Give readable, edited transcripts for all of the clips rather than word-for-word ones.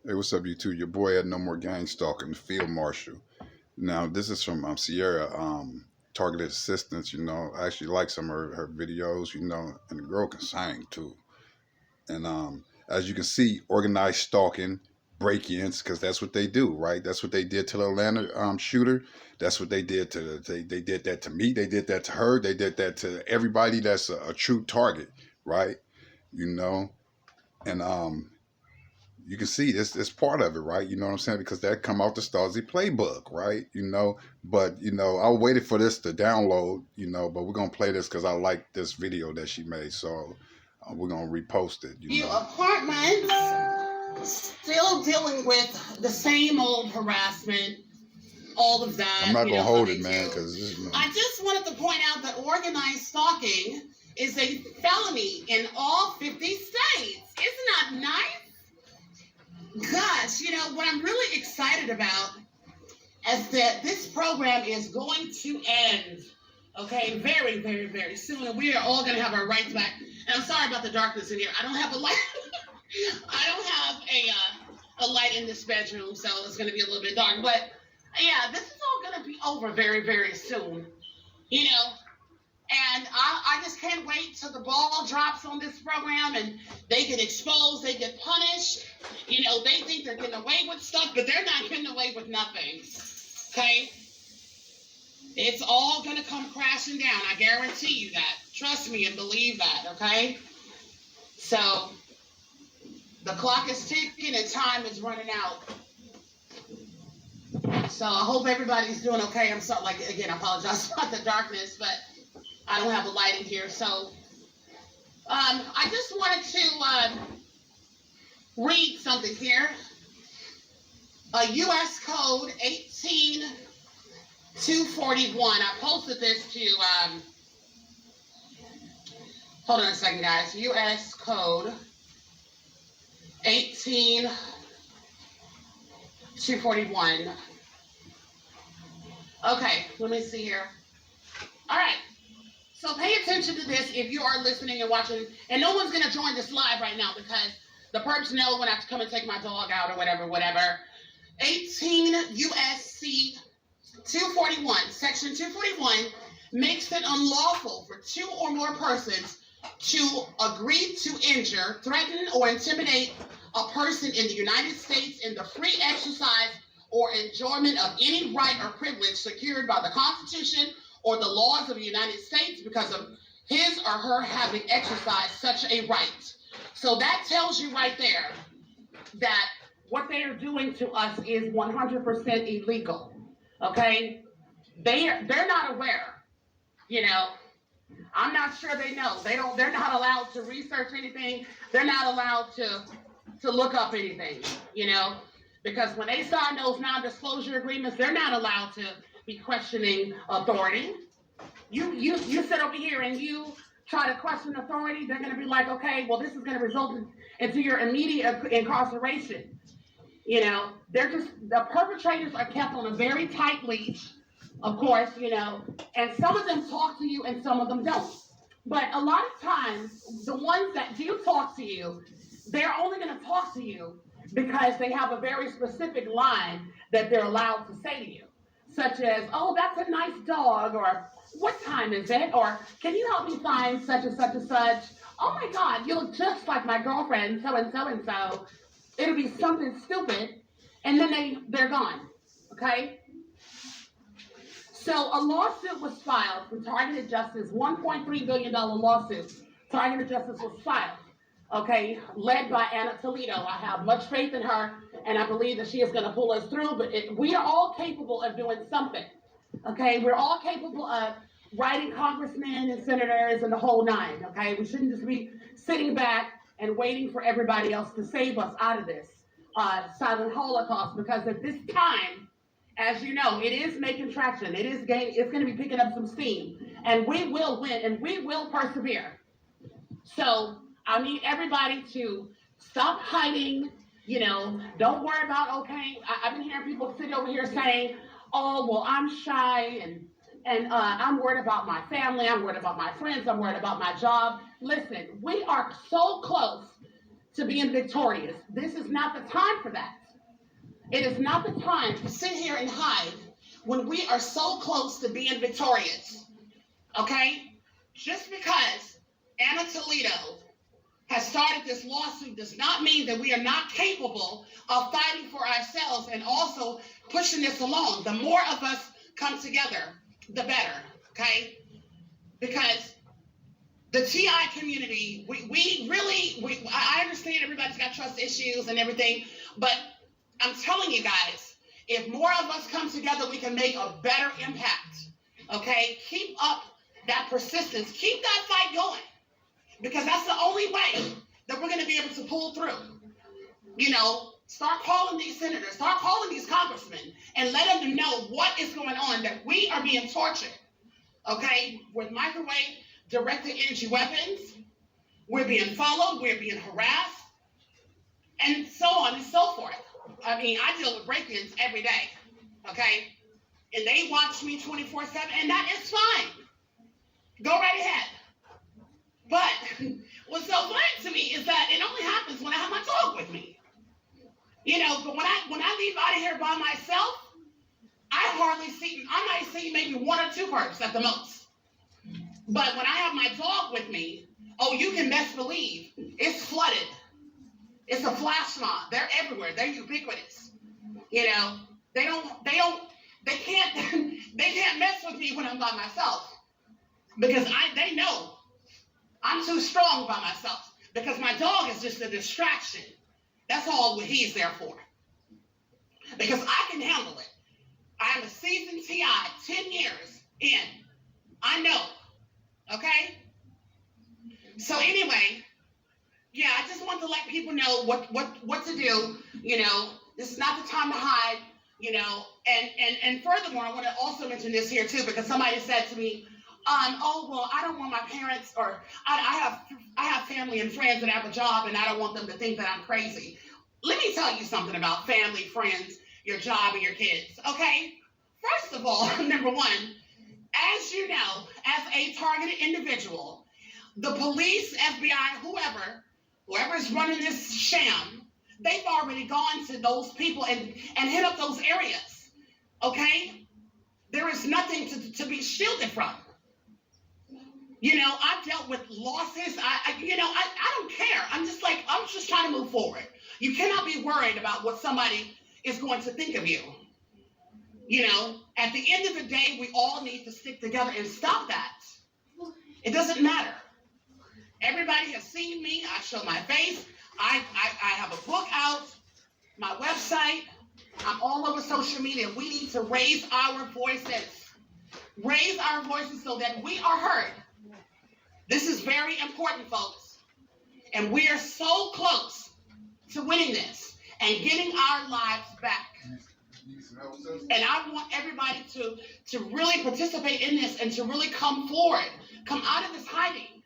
Hey, what's up, you two? Your boy had no more gang stalking, the field marshal. Now, this is from Ciaria, targeted assistance. I actually like some of her videos. And the girl can sing too. And as you can see, organized stalking, break-ins, because that's what they do, right? That's what they did to the Atlanta shooter. That's what they did to they did that to me. They did that to her. They did that to everybody that's a true target, right? You know, and you can see this part of it, right? You know what I'm saying? Because that come out the Stasi playbook, right? But I waited for this to download, but we're gonna play this because I like this video that she made, so we're gonna repost it. Few apartments still dealing with the same old harassment, all of that. I'm not gonna hold it, man, because I just wanted to point out that organized stalking is a felony in all 50 states. Isn't that nice? Gosh, what I'm really excited about is that this program is going to end, okay, very, very, very soon, and we are all going to have our rights back. And I'm sorry about the darkness in here. I don't have a light. I don't have a light in this bedroom, so it's going to be a little bit dark. But yeah, this is all going to be over very, very soon. And I just can't wait till the ball drops on this program and they get exposed, they get punished. They think they're getting away with stuff, but they're not getting away with nothing. Okay? It's all going to come crashing down. I guarantee you that. Trust me and believe that, okay? So, the clock is ticking and time is running out. So, I hope everybody's doing okay. I'm sorry, again, I apologize about the darkness, but I don't have a light in here. So, I just wanted to read something here. A U.S. code 18241. I posted this to, hold on a second, guys. U.S. code 18241. Okay, let me see here. All right. So pay attention to this if you are listening and watching. And no one's going to join this live right now because the perps know when I have to come and take my dog out or whatever. 18 U.S.C. 241, Section 241, makes it unlawful for two or more persons to agree to injure, threaten, or intimidate a person in the United States in the free exercise or enjoyment of any right or privilege secured by the Constitution or the laws of the United States because of his or her having exercised such a right. So that tells you right there that what they are doing to us is 100% illegal. Okay? They're not aware. I'm not sure they know. They're not allowed to research anything. They're not allowed to look up anything, because when they sign those non-disclosure agreements, they're not allowed to be questioning authority. You sit over here and you try to question authority, they're going to be like, okay, well, this is going to result into your immediate incarceration. The perpetrators are kept on a very tight leash, of course, and some of them talk to you and some of them don't. But a lot of times, the ones that do talk to you, they're only going to talk to you because they have a very specific line that they're allowed to say to you, such as, oh, that's a nice dog, or what time is it? Or can you help me find such and such and such? Oh my God, you look just like my girlfriend, so and so and so. It'll be something stupid, and then they're gone, okay? So a lawsuit was filed from Targeted Justice, $1.3 billion lawsuit. Targeted Justice was filed, okay, led by Anna Toledo. I have much faith in her, and I believe that she is going to pull us through, but we are all capable of doing something, okay? We're all capable of writing congressmen and senators and the whole nine, okay? We shouldn't just be sitting back and waiting for everybody else to save us out of this silent holocaust, because at this time, as you know, it is making traction. It's going to be picking up some steam, and we will win, and we will persevere. So I need everybody to stop hiding. Don't worry about, okay, I've been hearing people sit over here saying, oh, well, I'm shy, and I'm worried about my family, I'm worried about my friends, I'm worried about my job. Listen, we are so close to being victorious. This is not the time for that. It is not the time to sit here and hide when we are so close to being victorious. Okay? Just because Anna Toledo has started this lawsuit does not mean that we are not capable of fighting for ourselves and also pushing this along. The more of us come together, the better, okay? Because the TI community, I understand everybody's got trust issues and everything, but I'm telling you guys, if more of us come together, we can make a better impact, okay? Keep up that persistence. Keep that fight going, because that's the only way that we're going to be able to pull through. You know, start calling these senators, start calling these congressmen, and let them know what is going on, that we are being tortured, okay? With microwave directed energy weapons, we're being followed, we're being harassed, and so on and so forth. I mean, I deal with break-ins every day, okay? And they watch me 24/7, and that is fine. Go right ahead. But what's so funny to me is that it only happens when I have my dog with me. You know, but when I leave out of here by myself, I might see maybe one or two birds at the most. But when I have my dog with me, oh, you can best believe it's flooded. It's a flash mob. They're everywhere. They're ubiquitous. You know, they can't mess with me when I'm by myself, because they know I'm too strong by myself, because my dog is just a distraction. That's all he's there for, because I can handle it. I'm a seasoned TI, 10 years in. I know, okay? So anyway, yeah, I just want to let people know what to do. You know, this is not the time to hide, you know, and furthermore, I want to also mention this here too, because somebody said to me, oh, well, I don't want my parents, or I have family and friends that have a job, and I don't want them to think that I'm crazy. Let me tell you something about family, friends, your job, and your kids, okay? First of all, number one, as you know, as a targeted individual, the police, FBI, whoever is running this sham, they've already gone to those people and hit up those areas, okay? There is nothing to be shielded from. You know, I've dealt with losses. I don't care. I'm just trying to move forward. You cannot be worried about what somebody is going to think of you. You know, at the end of the day, we all need to stick together and stop that. It doesn't matter. Everybody has seen me. I show my face. I have a book out, my website. I'm all over social media. We need to raise our voices. Raise our voices so that we are heard. This is very important, folks. And we are so close to winning this and getting our lives back. And I want everybody to really participate in this and to really come forward. Come out of this hiding.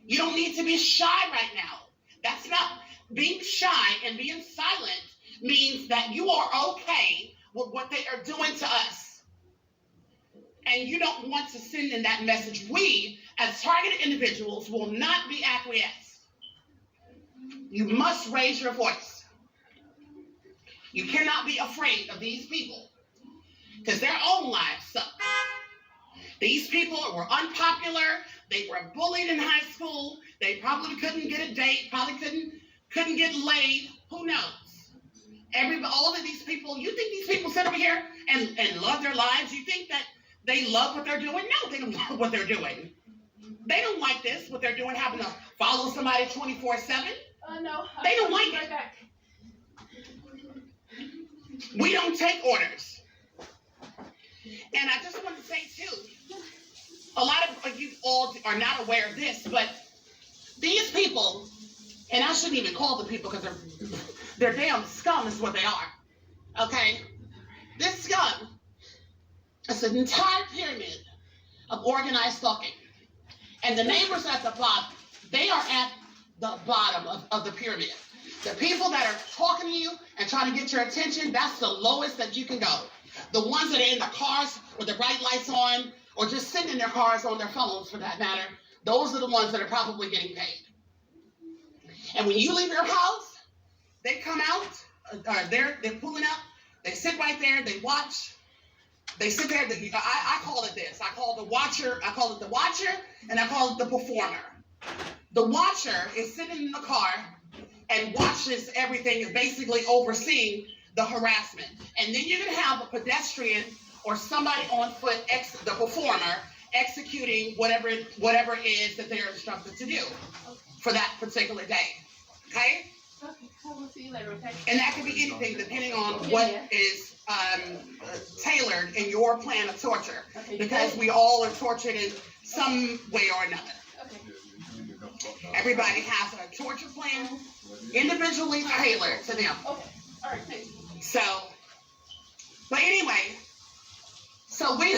You don't need to be shy right now. That's not being shy, and being silent means that you are okay with what they are doing to us. And you don't want to send in that message. We, as targeted individuals, will not be acquiesced. You must raise your voice. You cannot be afraid of these people, because their own lives suck. These people were unpopular. They were bullied in high school. They probably couldn't get a date, probably couldn't get laid. Who knows? All of these people, you think these people sit over here and love their lives? You think that they love what they're doing? No, they don't love what they're doing. They don't like this, what they're doing, having to follow somebody 24/7. No. They don't like it. Back. We don't take orders. And I just want to say, too, a lot of you all are not aware of this, but these people, and I shouldn't even call them people, because they're damn scum is what they are, okay? This scum is an entire pyramid of organized stalking. And the neighbors at the bottom, they are at the bottom of the pyramid. The people that are talking to you and trying to get your attention, that's the lowest that you can go. The ones that are in the cars with the bright lights on, or just sitting in their cars on their phones for that matter, those are the ones that are probably getting paid. And when you leave your house, they come out, they're pulling up, they sit right there, they watch, they sit there. I call it this. I call it the watcher, and I call it the performer. The watcher is sitting in the car and watches everything, is basically overseeing the harassment. And then you're going to have a pedestrian or somebody on foot, the performer, executing whatever it is that they're instructed to do for that particular day. Okay? Okay, we'll see you later, okay? And that could be anything depending on what is tailored in your plan of torture. Okay, because we all are tortured in some way or another. Okay. Everybody has a torture plan individually tailored to them. Okay. All right, thanks. So, but anyway, so we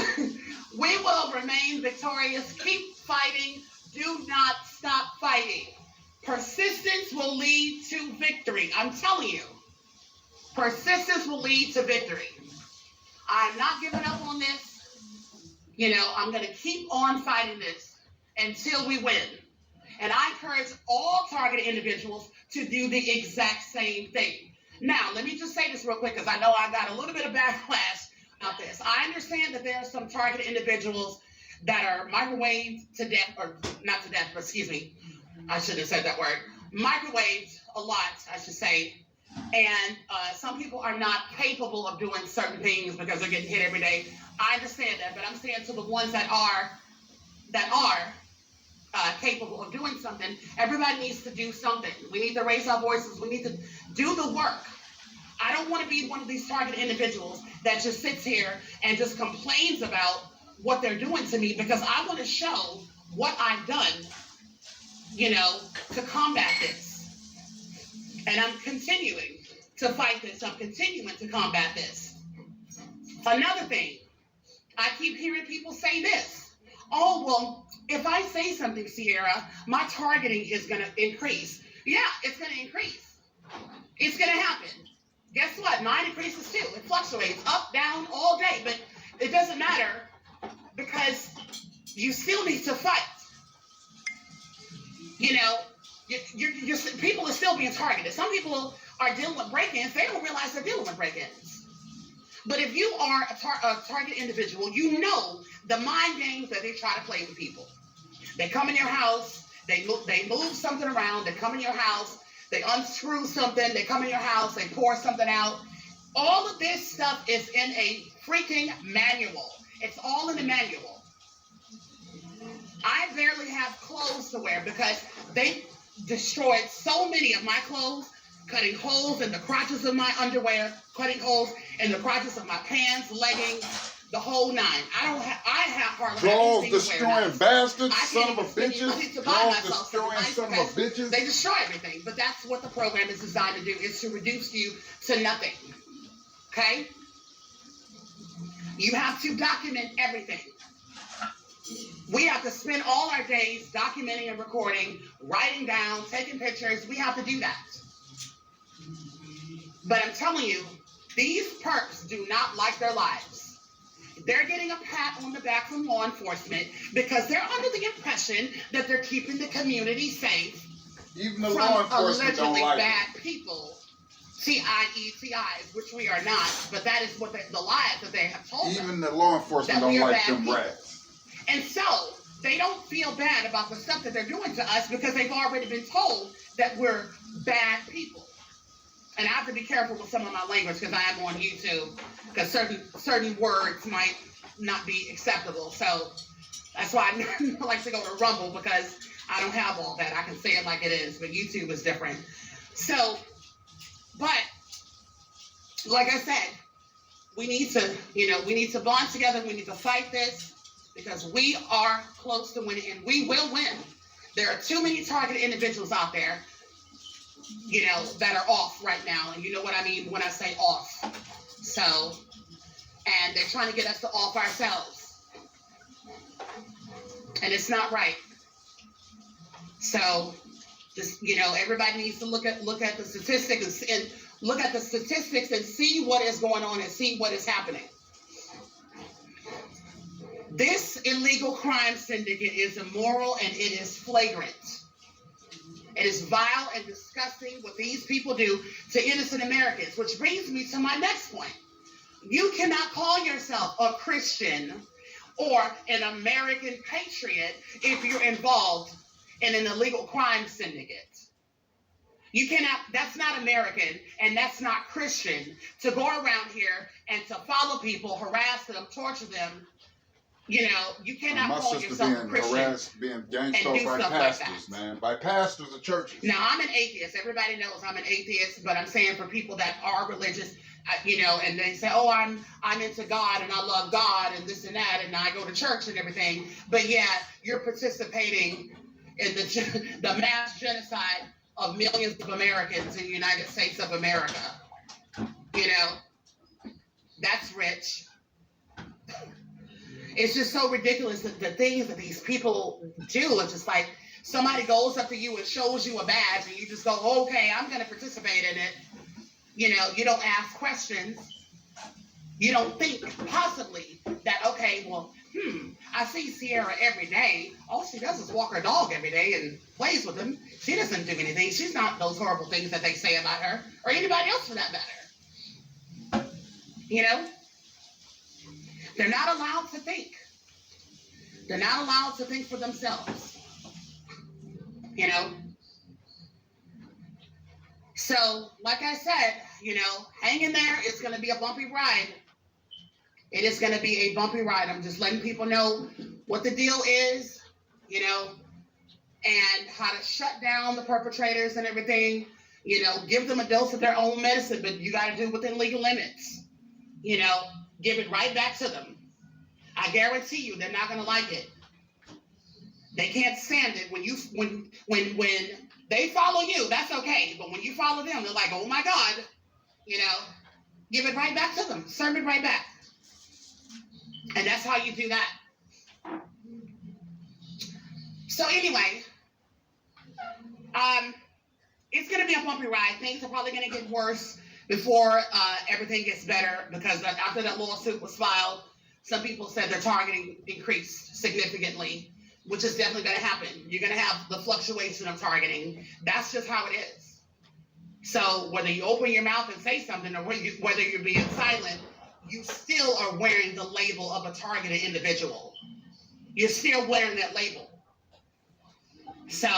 will remain victorious. Keep fighting. Do not stop fighting. Persistence will lead to victory. I'm telling you. Persistence will lead to victory. I'm not giving up on this. You know, I'm going to keep on fighting this until we win. And I encourage all targeted individuals to do the exact same thing. Now, let me just say this real quick because I know I got a little bit of backlash about this. I understand that there are some targeted individuals that are microwaved to death, or not to death, but excuse me, I shouldn't have said that word. Microwaved a lot, I should say. And some people are not capable of doing certain things because they're getting hit every day. I understand that, but I'm saying to the ones that are capable of doing something, everybody needs to do something. We need to raise our voices. We need to do the work. I don't want to be one of these targeted individuals that just sits here and just complains about what they're doing to me, because I want to show what I've done, you know, to combat this. And I'm continuing to fight this. I'm continuing to combat this. Another thing, I keep hearing people say this. Oh, well, if I say something, Ciara, my targeting is going to increase. Yeah, it's going to increase. It's going to happen. Guess what? Mine increases too. It fluctuates up, down, all day. But it doesn't matter because you still need to fight. You know, people are still being targeted. Some people are dealing with break-ins. They don't realize they're dealing with break-ins. But if you are a target individual, you know the mind games that they try to play with people. They come in your house, they move something around, they come in your house, they unscrew something, they come in your house, they pour something out. All of this stuff is in a freaking manual. It's all in the manual. I barely have clothes to wear because they destroyed so many of my clothes, cutting holes in the crotches of my underwear, cutting holes in the crotches of my pants, leggings, the whole nine. I have hardly Draws anything to wear destroying now. bastards, I son can't of a even spend bitches. money to buy Draws myself something destroying nice son of a because bitches. they destroy everything. But that's what the program is designed to do, is to reduce you to nothing. Okay? You have to document everything. We have to spend all our days documenting and recording, writing down, taking pictures. We have to do that. But I'm telling you, these perps do not like their lives. They're getting a pat on the back from law enforcement because they're under the impression that they're keeping the community safe Even the from law enforcement don't allegedly like bad it. people. TIETIs, which we are not, but that is what the lies that they have told us. Even the law enforcement that we don't are like bad them people. rats. And so they don't feel bad about the stuff that they're doing to us because they've already been told that we're bad people. And I have to be careful with some of my language because I am on YouTube, because certain words might not be acceptable. So that's why I like to go to Rumble, because I don't have all that. I can say it like it is, but YouTube is different. So, but like I said, we need to bond together. We need to fight this because we are close to winning, and we will win. There are too many targeted individuals out there, you know, that are off right now. And you know what I mean when I say off. So, and they're trying to get us to off ourselves. And it's not right. So, just, you know, everybody needs to look at the statistics and look at the statistics and see what is going on and see what is happening. This illegal crime syndicate is immoral and it is flagrant. It is vile and disgusting what these people do to innocent Americans, which brings me to my next point. You cannot call yourself a Christian or an American patriot if you're involved in an illegal crime syndicate. You cannot, that's not American and that's not Christian to go around here and to follow people, harass them, torture them. You know, you cannot my call sister yourself a being Christian. harassed, being gang stalked by stuff like pastors, that. man. By pastors of churches. Now, I'm an atheist. Everybody knows I'm an atheist, but I'm saying for people that are religious, you know, and they say, oh, I'm into God and I love God and this and that, and I go to church and everything. But yeah, you're participating in the mass genocide of millions of Americans in the United States of America. You know, that's rich. It's just so ridiculous that the things that these people do. It's just like somebody goes up to you and shows you a badge and you just go, okay, I'm going to participate in it. You know, you don't ask questions. You don't think possibly that, okay, well, I see Ciaria every day. All she does is walk her dog every day and plays with him. She doesn't do anything. She's not those horrible things that they say about her or anybody else for that matter. You know? They're not allowed to think. They're not allowed to think for themselves. You know? So, like I said, you know, hang in there. It's going to be a bumpy ride. It is going to be a bumpy ride. I'm just letting people know what the deal is, you know, and how to shut down the perpetrators and everything. You know, give them a dose of their own medicine, but you got to do it within legal limits. You know, give it right back to them. I guarantee you they're not going to like it. They can't stand it. When they follow you, that's okay. But when you follow them, they're like, oh my God, you know, give it right back to them. Serve it right back. And that's how you do that. So anyway, it's going to be a bumpy ride. Things are probably going to get worse before everything gets better, because after that lawsuit was filed, some people said their targeting increased significantly, which is definitely going to happen. You're going to have the fluctuation of targeting. That's just how it is. So whether you open your mouth and say something or whether you're being silent, you still are wearing the label of a targeted individual. You're still wearing that label. So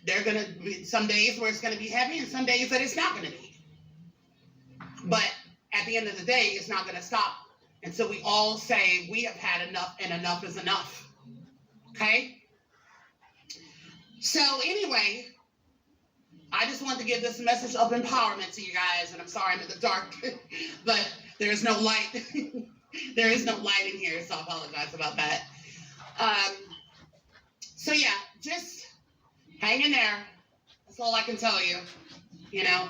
there are going to be some days where it's going to be heavy and some days that it's not going to be. But at the end of the day, it's not going to stop until we all say we have had enough and enough is enough. Okay? So anyway, I just wanted to give this message of empowerment to you guys, and I'm sorry I'm in the dark, but there's no light. There is no light in here, so I apologize about that. So yeah, just hang in there. That's all I can tell you, you know.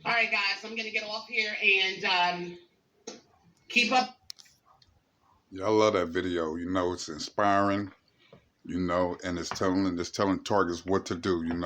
All right, guys, I'm going to get off here and keep up. Yeah, I love that video. You know, it's inspiring, you know, and it's telling targets what to do, you know.